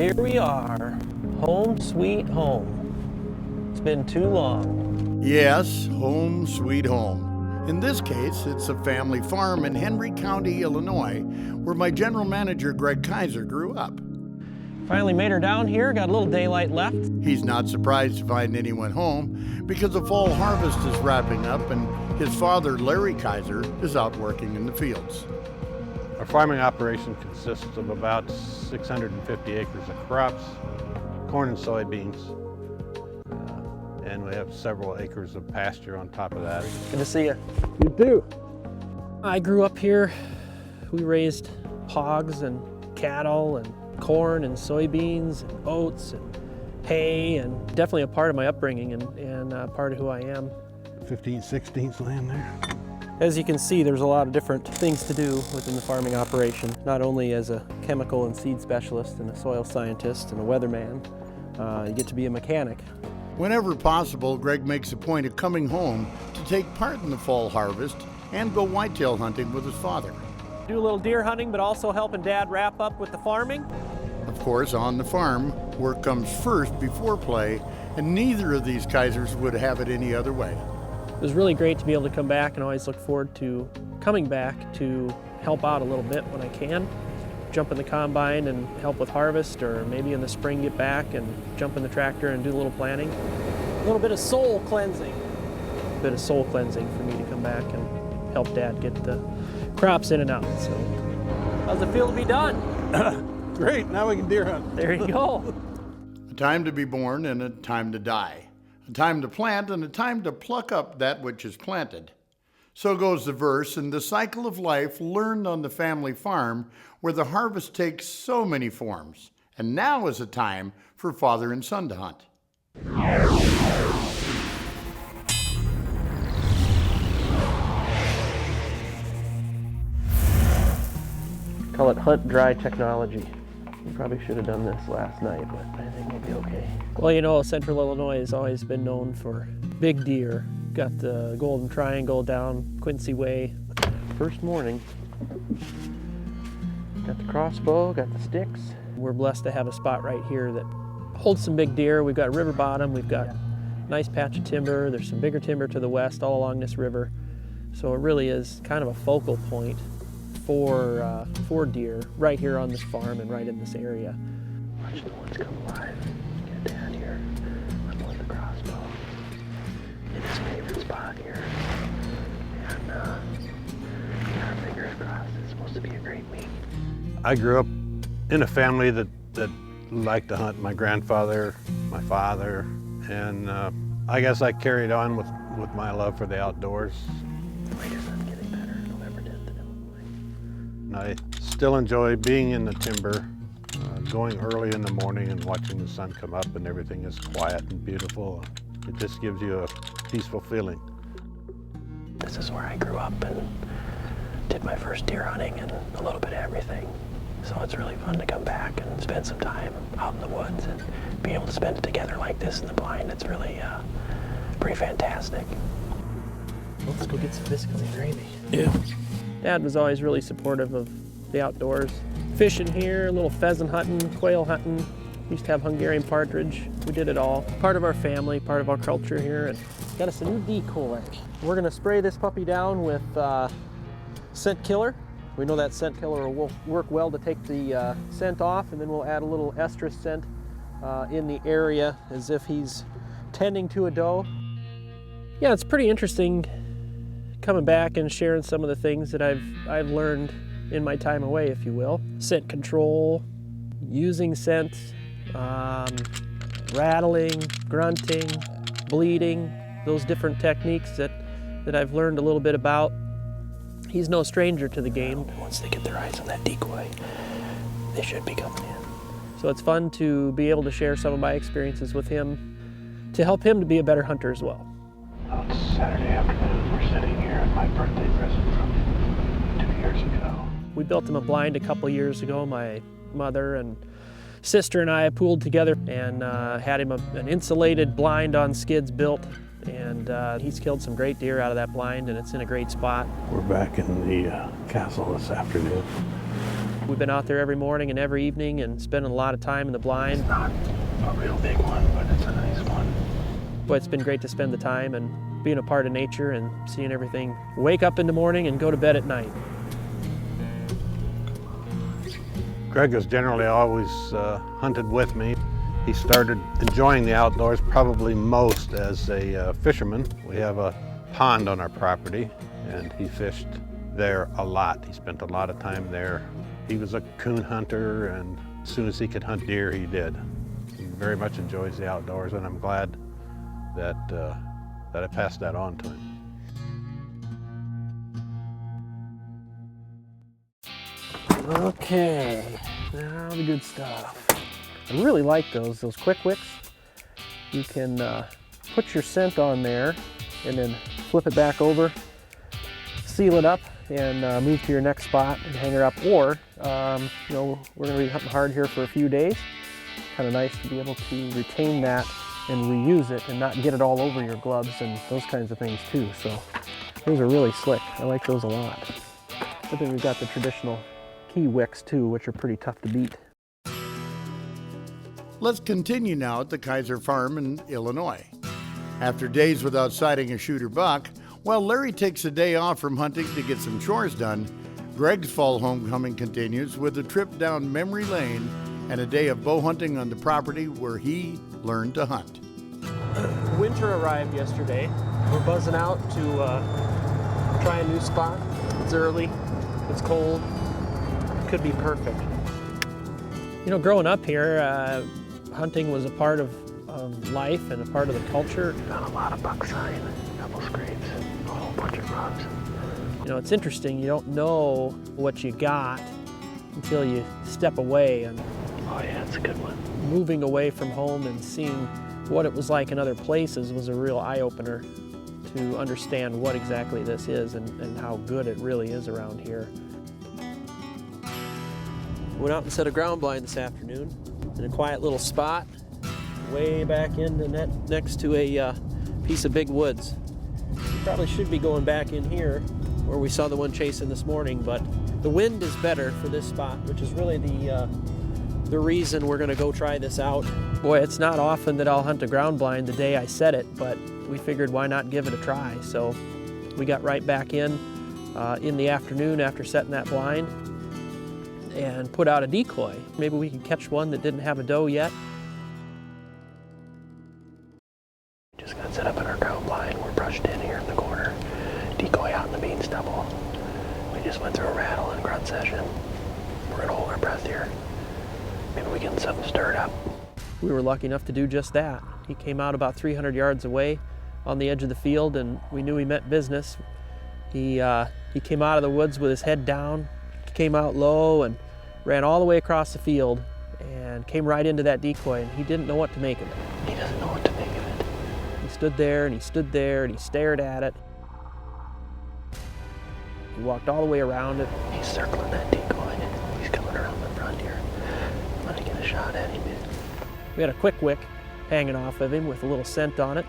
Here we are, home sweet home. It's been too long. Yes, home sweet home. In this case, it's a family farm in Henry County, Illinois, where my general manager, Greg Kaiser, grew up. Finally made her down here, got a little daylight left. He's not surprised to find anyone home because the fall harvest is wrapping up and his father, Larry Kaiser, is out working in the fields. Our farming operation consists of about 650 acres of crops, corn and soybeans, and we have several acres of pasture on top of that. Good to see you. You do? I grew up here. We raised hogs and cattle and corn and soybeans and oats and hay, and definitely a part of my upbringing and part of who I am. 15/16 land there. As you can see, there's a lot of different things to do within the farming operation, not only as a chemical and seed specialist and a soil scientist and a weatherman, you get to be a mechanic. Whenever possible, Greg makes a point of coming home to take part in the fall harvest and go whitetail hunting with his father. Do a little deer hunting, but also helping Dad wrap up with the farming. Of course, on the farm, work comes first before play, and neither of these Kaisers would have it any other way. It was really great to be able to come back, and always look forward to coming back to help out a little bit when I can. Jump in the combine and help with harvest, or maybe in the spring get back and jump in the tractor and do a little planting. A little bit of soul cleansing. A bit of soul cleansing for me to come back and help Dad get the crops in and out. So, how's it feel to be done? Great, now we can deer hunt. There you go. A time to be born and a time to die. A time to plant and a time to pluck up that which is planted. So goes the verse in the cycle of life learned on the family farm, where the harvest takes so many forms. And now is a time for father and son to hunt. Call it hunt dry technology. We probably should have done this last night, but I think we'll be okay. Well, you know, Central Illinois has always been known for big deer. Got the Golden Triangle down Quincy Way. First morning. Got the crossbow, got the sticks. We're blessed to have a spot right here that holds some big deer. We've got river bottom, we've got a nice patch of timber. There's some bigger timber to the west all along this river. So it really is kind of a focal point for deer right here on this farm and right in this area. Watch the woods come alive. Get Dad here. I'm with the crossbow in his favorite spot here. And our fingers crossed, it's supposed to be a great meet. I grew up in a family that liked to hunt. My grandfather, my father, and I guess I carried on with my love for the outdoors. The later sun's getting better, November 10th. I still enjoy being in the timber, going early in the morning and watching the sun come up and everything is quiet and beautiful. It just gives you a peaceful feeling. This is where I grew up and did my first deer hunting and a little bit of everything. So it's really fun to come back and spend some time out in the woods and be able to spend it together like this in the blind. It's really pretty fantastic. Let's go get some biscuits and gravy. Yeah. Dad was always really supportive of the outdoors. Fishing here, a little pheasant hunting, quail hunting. Used to have Hungarian partridge. We did it all. Part of our family, part of our culture here. And got us a new decoy. We're gonna spray this puppy down with scent killer. We know that scent killer will work well to take the scent off, and then we'll add a little estrus scent in the area as if he's tending to a doe. Yeah, it's pretty interesting coming back and sharing some of the things that I've learned in my time away, if you will. Scent control, using scent, rattling, grunting, bleeding, those different techniques that I've learned a little bit about. He's no stranger to the game. Once they get their eyes on that decoy, they should be coming in. So it's fun to be able to share some of my experiences with him to help him to be a better hunter as well. Oh, it's Saturday afternoon. We're sitting here at my birthday present from 2 years ago. We built him a blind a couple years ago. My mother and sister and I pooled together and had him an insulated blind on skids built. And he's killed some great deer out of that blind, and it's in a great spot. We're back in the castle this afternoon. We've been out there every morning and every evening and spending a lot of time in the blind. It's not a real big one, but it's a nice one. But it's been great to spend the time and being a part of nature and seeing everything wake up in the morning and go to bed at night. Greg has generally always hunted with me. He started enjoying the outdoors probably most as a fisherman. We have a pond on our property and he fished there a lot. He spent a lot of time there. He was a coon hunter, and as soon as he could hunt deer, he did. He very much enjoys the outdoors, and I'm glad that I passed that on to him. Okay, now the good stuff. I really like those quick wicks. You can put your scent on there and then flip it back over, seal it up, and move to your next spot and hang her up. Or, you know, we're gonna be hunting hard here for a few days. Kind of nice to be able to retain that and reuse it and not get it all over your gloves and those kinds of things too. So those are really slick. I like those a lot. But then we've got the traditional key wicks too, which are pretty tough to beat. Let's continue now at the Kaiser farm in Illinois. After days without sighting a shooter buck, while Larry takes a day off from hunting to get some chores done, Greg's fall homecoming continues with a trip down memory lane and a day of bow hunting on the property where he learned to hunt. Winter arrived yesterday. We're buzzing out to try a new spot. It's early, it's cold, could be perfect. You know, growing up here, hunting was a part of life and a part of the culture. Got a lot of buck sign, a couple scrapes, a whole bunch of rubs. You know, it's interesting, you don't know what you got until you step away. And Oh yeah, it's a good one. moving away from home and seeing what it was like in other places was a real eye-opener to understand what exactly this is and how good it really is around here. Went out and set a ground blind this afternoon in a quiet little spot way back in the net next to a piece of big woods. We probably should be going back in here where we saw the one chasing this morning, but the wind is better for this spot, which is really the reason we're gonna go try this out. Boy, it's not often that I'll hunt a ground blind the day I set it, but we figured why not give it a try. So we got right back in the afternoon after setting that blind and put out a decoy. Maybe we could catch one that didn't have a doe yet. Just got set up in our ground blind. We're brushed in here in the corner. Decoy out in the bean stubble. We just went through a rattle and grunt session. We're gonna hold our breath here. Maybe we get something stirred up. We were lucky enough to do just that. He came out about 300 yards away on the edge of the field, and we knew he meant business. He came out of the woods with his head down, came out low and ran all the way across the field and came right into that decoy, and he didn't know what to make of it. He doesn't know what to make of it. He stood there and he stood there and he stared at it. He walked all the way around it. He's circling that decoy. He's coming around the front here. I'm gonna get a shot at him. We had a quick wick hanging off of him with a little scent on it,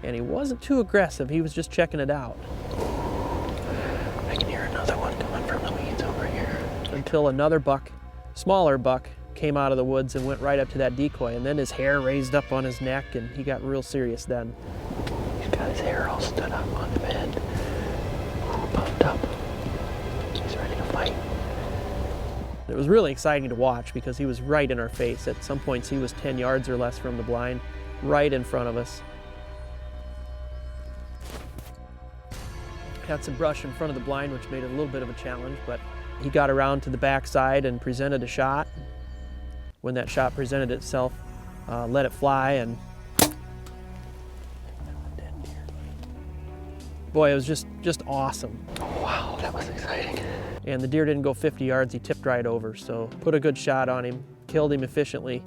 and he wasn't too aggressive. He was just checking it out. I can hear another one coming from the weeds over here. Until another buck, smaller buck, came out of the woods and went right up to that decoy, and then his hair raised up on his neck and he got real serious then. He's got his hair all stood up on the bed. Pumped up. He's ready to fight. It was really exciting to watch because he was right in our face. At some points he was 10 yards or less from the blind, right in front of us. Had some brush in front of the blind, which made it a little bit of a challenge, but he got around to the backside and presented a shot. When that shot presented itself, let it fly, and boy, it was just awesome. Wow, that was exciting. And the deer didn't go 50 yards, he tipped right over. So put a good shot on him, killed him efficiently,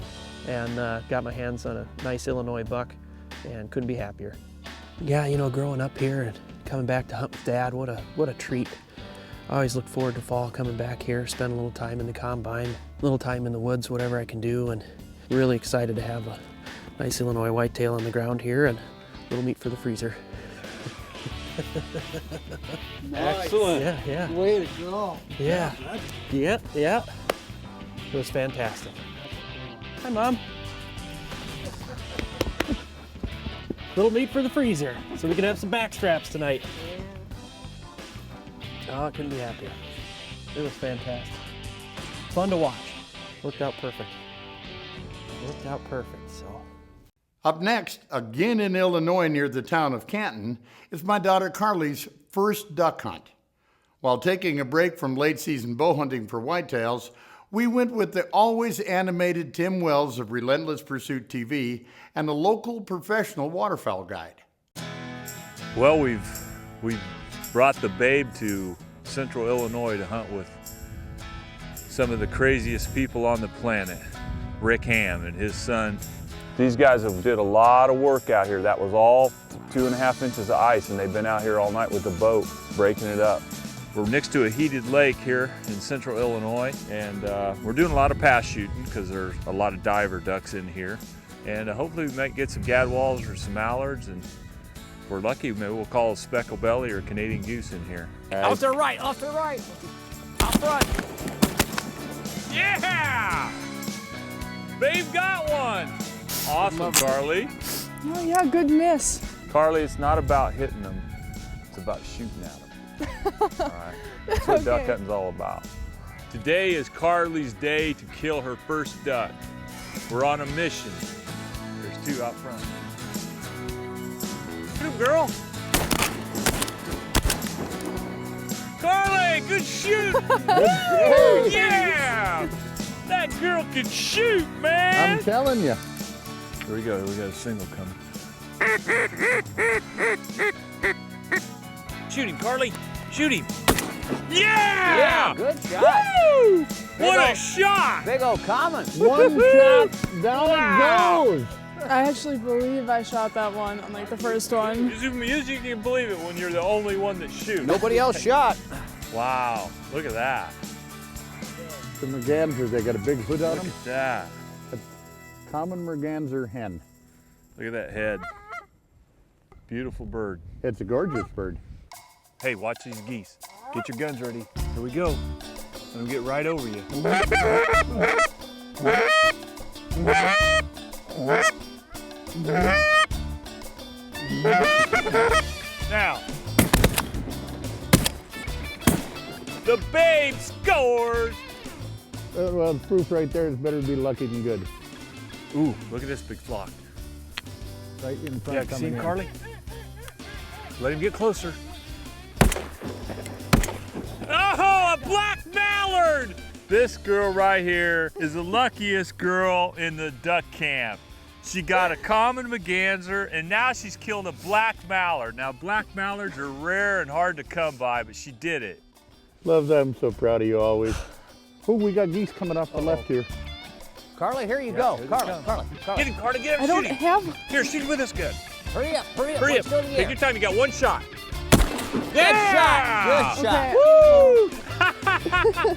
and got my hands on a nice Illinois buck, and couldn't be happier. Yeah, you know, growing up here and coming back to hunt with Dad, what a treat. I always look forward to fall, coming back here, spend a little time in the combine, a little time in the woods, whatever I can do, and really excited to have a nice Illinois whitetail on the ground here and a little meat for the freezer. Excellent. Yeah, yeah. Way to go. Yeah. Yeah, yeah. It was fantastic. Hi, Mom. Little meat for the freezer, so we can have some back straps tonight. Oh, I couldn't be happier. It was fantastic. Fun to watch. Worked out perfect. Worked out perfect, so. Up next, again in Illinois near the town of Canton, is my daughter Karlee's first duck hunt. While taking a break from late season bow hunting for whitetails, we went with the always animated Tim Wells of Relentless Pursuit TV and a local professional waterfowl guide. Well, we've brought the babe to central Illinois to hunt with some of the craziest people on the planet, Rick Ham and his son. These guys have did a lot of work out here. That was all 2.5 inches of ice, and they've been out here all night with the boat, breaking it up. We're next to a heated lake here in central Illinois, and we're doing a lot of pass shooting because there's a lot of diver ducks in here. And hopefully we might get some gadwalls or some mallards, and if we're lucky, maybe we'll call a speckled belly or a Canadian goose in here. Off to the right, off to the right. Out front. Yeah! Babe got one! Awesome, Karlee. Oh yeah, good miss. Karlee, it's not about hitting them, it's about shooting at them. All right? That's what duck hunting's all about. Today is Karlee's day to kill her first duck. We're on a mission. There's two out front. Shoot, girl. Karlee, good shoot! Woo, yeah! That girl can shoot, man! I'm telling you. Here we go, we got a single coming. Shoot him, Karlee. Shoot him. Yeah! Yeah, good shot. Woo! What a shot! Big old common. One shot, down Wow. it goes. I actually believe I shot that one on like the first one. You can believe it when you're the only one that shoots. Nobody else shot. Wow, look at that. The mergansers, they got a big hood on Look them. at that. Common merganser hen. Look at that head. Beautiful bird. It's a gorgeous bird. Hey, watch these geese. Get your guns ready. Here we go. Let them get right over you. Now, the babe scores. Well, the proof right there is better to be lucky than good. Ooh, look at this big flock. Right in front. Yeah, see him, Karlee? Let him get closer. Oh, a black mallard! This girl right here is the luckiest girl in the duck camp. She got a common merganser, and now she's killed a black mallard. Now, black mallards are rare and hard to come by, but she did it. Love that. I'm so proud of you always. Oh, we got geese coming off the left here. Karlee, here you go. Karlee. Get him, Carter, get him, I don't shoot him. have. Here, shoot him with this gun. Hurry up. Hurry up. Let's go to the Take air. your time, you got one shot. Good shot. Good shot. Okay. Woo!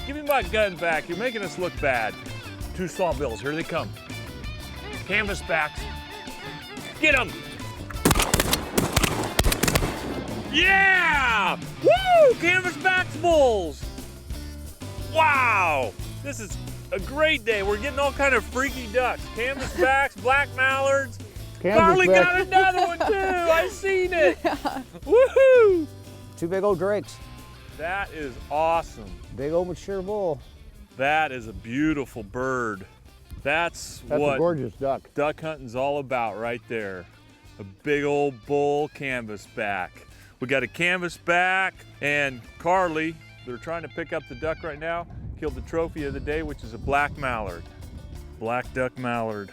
Give me my gun back. You're making us look bad. Two sawbills. Here they come. Canvas backs. Get them. Yeah! Woo! Canvas backs bulls. Wow! This is a great day. We're getting all kind of freaky ducks. Canvas backs, black mallards. Karlee got another one too. I seen it. Yeah. Woohoo! Two big old drakes. That is awesome. Big old mature bull. That is a beautiful bird. That's That's what a gorgeous duck. duck hunting's all about right there. A big old bull canvasback. We got a canvasback, and Karlee, they're trying to pick up the duck right now, killed the trophy of the day, which is a black mallard. Black duck mallard.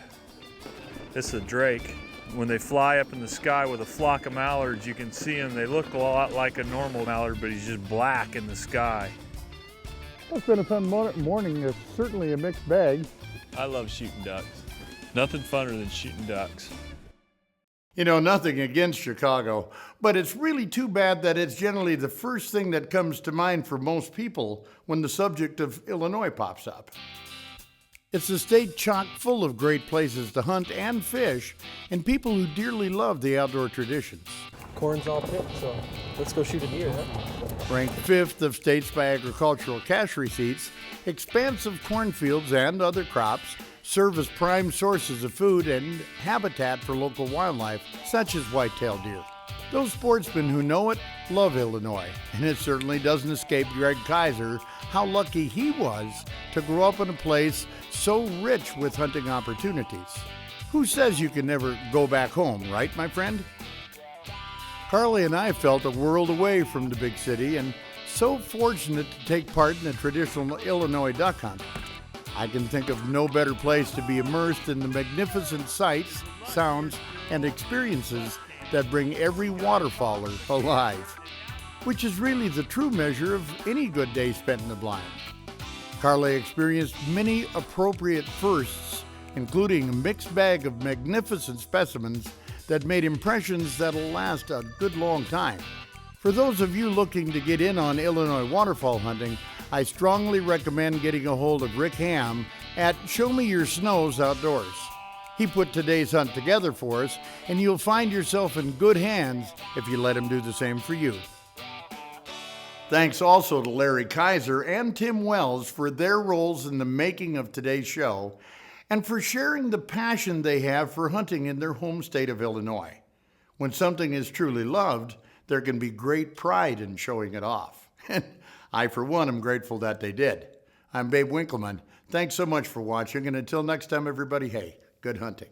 This is a drake. When they fly up in the sky with a flock of mallards, you can see them. They look a lot like a normal mallard, but he's just black in the sky. It's been a fun morning. It's certainly a mixed bag. I love shooting ducks. Nothing funner than shooting ducks. You know, nothing against Chicago, but it's really too bad that it's generally the first thing that comes to mind for most people when the subject of Illinois pops up. It's a state chock full of great places to hunt and fish, and people who dearly love the outdoor traditions. Corn's all picked, so let's go shoot a deer, huh? Ranked 5th of states by agricultural cash receipts, expansive cornfields and other crops serve as prime sources of food and habitat for local wildlife, such as whitetail deer. Those sportsmen who know it love Illinois, and it certainly doesn't escape Greg Kaiser how lucky he was to grow up in a place so rich with hunting opportunities. Who says you can never go back home, right, my friend? Karlee and I felt a world away from the big city and so fortunate to take part in a traditional Illinois duck hunt. I can think of no better place to be immersed in the magnificent sights, sounds, and experiences that bring every waterfowler alive, which is really the true measure of any good day spent in the blind. Karlee experienced many appropriate firsts, including a mixed bag of magnificent specimens that made impressions that'll last a good long time. For those of you looking to get in on Illinois waterfowl hunting, I strongly recommend getting a hold of Rick Ham at Show Me Your Snows Outdoors. He put today's hunt together for us, and you'll find yourself in good hands if you let him do the same for you. Thanks also to Larry Kaiser and Tim Wells for their roles in the making of today's show, and for sharing the passion they have for hunting in their home state of Illinois. When something is truly loved, there can be great pride in showing it off. And I, for one, am grateful that they did. I'm Babe Winkelman. Thanks so much for watching, and until next time, everybody, hey, good hunting.